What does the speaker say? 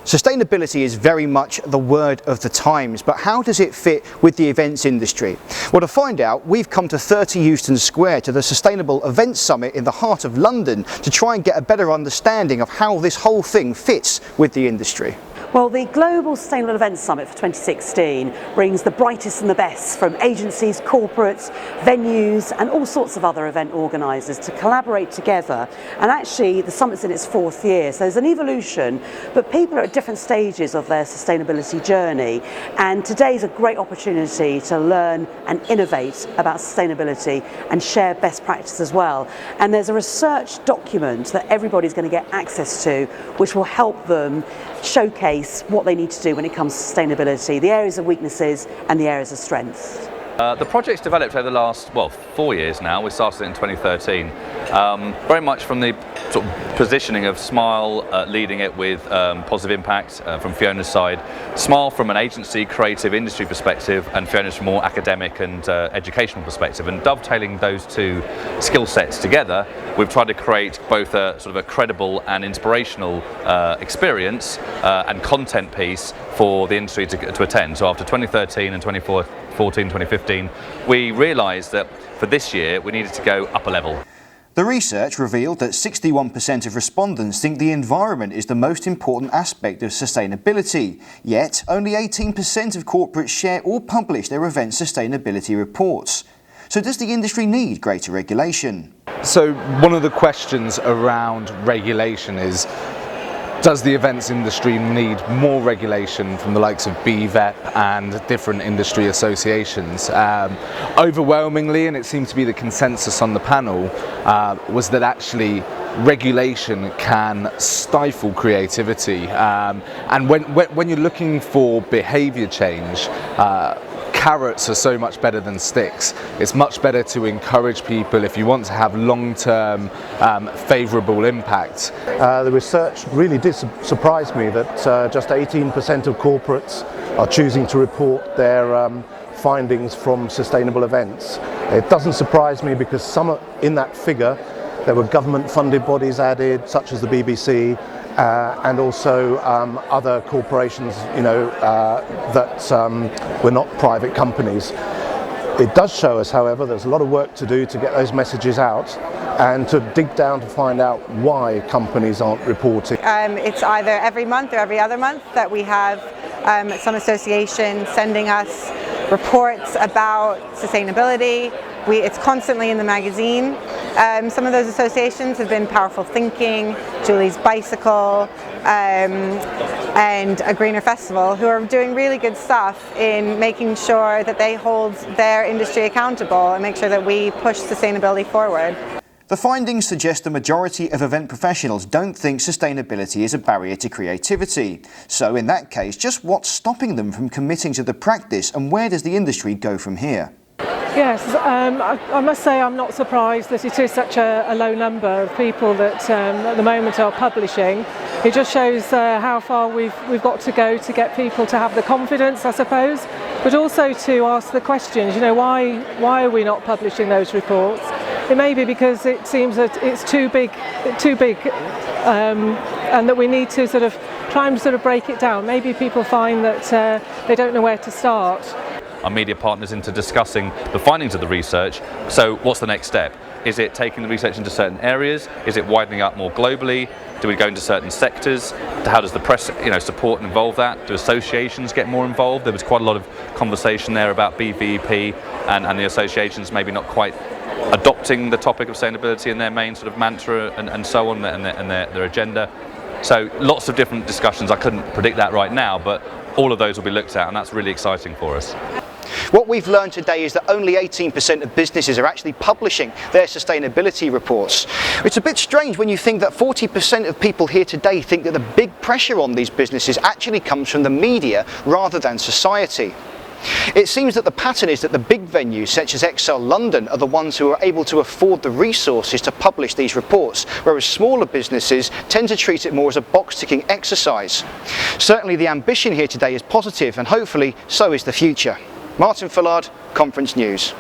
Sustainability is very much the word of the times, but how does it fit with the events industry? Well, to find out, we've come to 30 Euston Square to the Sustainable Events Summit in the heart of London to try and get a better understanding of how this whole thing fits with the industry. Well, the Global Sustainable Events Summit for 2016 brings the brightest and the best from agencies, corporates, venues and all sorts of other event organisers to collaborate together. And actually the summit's in its 4th year, so there's an evolution, but people are at different stages of their sustainability journey, and today's a great opportunity to learn and innovate about sustainability and share best practice as well. And there's a research document that everybody's going to get access to, which will help them showcase what they need to do when it comes to sustainability, the areas of weaknesses and the areas of strengths. The project's developed over the last, 4 years now. We started it in 2013, very much from the sort of positioning of Smile leading it with positive impact from Fiona's side, Smile from an agency, creative industry perspective, and Fiona's from more academic and educational perspective. And dovetailing those two skill sets together, we've tried to create both a sort of a credible and inspirational experience and content piece for the industry to attend. So after 2013 and 2014-2015, we realised that for this year we needed to go up a level. The research revealed that 61% of respondents think the environment is the most important aspect of sustainability, yet only 18% of corporates share or publish their event sustainability reports. So does the industry need greater regulation? So one of the questions around regulation is, does the events industry need more regulation from the likes of BVEP and different industry associations? Overwhelmingly, and it seemed to be the consensus on the panel, was that actually regulation can stifle creativity. And when you're looking for behaviour change, carrots are so much better than sticks. It's much better to encourage people if you want to have long-term favourable impact. The research really did surprise me that just 18% of corporates are choosing to report their findings from sustainable events. It doesn't surprise me because some in that figure there were government-funded bodies added, such as the BBC, and also other corporations, that were not private companies. It does show us, however, there's a lot of work to do to get those messages out and to dig down to find out why companies aren't reporting. It's either every month or every other month that we have some association sending us reports about sustainability. It's constantly in the magazine. Some of those associations have been Powerful Thinking, Julie's Bicycle, and A Greener Festival, who are doing really good stuff in making sure that they hold their industry accountable and make sure that we push sustainability forward. The findings suggest the majority of event professionals don't think sustainability is a barrier to creativity. So in that case, just what's stopping them from committing to the practice, and where does the industry go from here? Yes, I must say I'm not surprised that it is such a low number of people that at the moment are publishing. It just shows how far we've got to go to get people to have the confidence, I suppose, but also to ask the questions. Why are we not publishing those reports? It may be because it seems that it's too big, and that we need to sort of try and sort of break it down. Maybe people find that they don't know where to start. Our media partners into discussing the findings of the research. So what's the next step? Is it taking the research into certain areas? Is it widening out more globally? Do we go into certain sectors? How does the press support and involve that? Do associations get more involved? There was quite a lot of conversation there about BVEP and the associations maybe not quite adopting the topic of sustainability in their main sort of mantra and so on, and their agenda. So lots of different discussions. I couldn't predict that right now, but all of those will be looked at, and that's really exciting for us. What we've learned today is that only 18% of businesses are actually publishing their sustainability reports. It's a bit strange when you think that 40% of people here today think that the big pressure on these businesses actually comes from the media rather than society. It seems that the pattern is that the big venues such as Excel London are the ones who are able to afford the resources to publish these reports, whereas smaller businesses tend to treat it more as a box-ticking exercise. Certainly the ambition here today is positive, and hopefully so is the future. Martin Fullard, Conference News.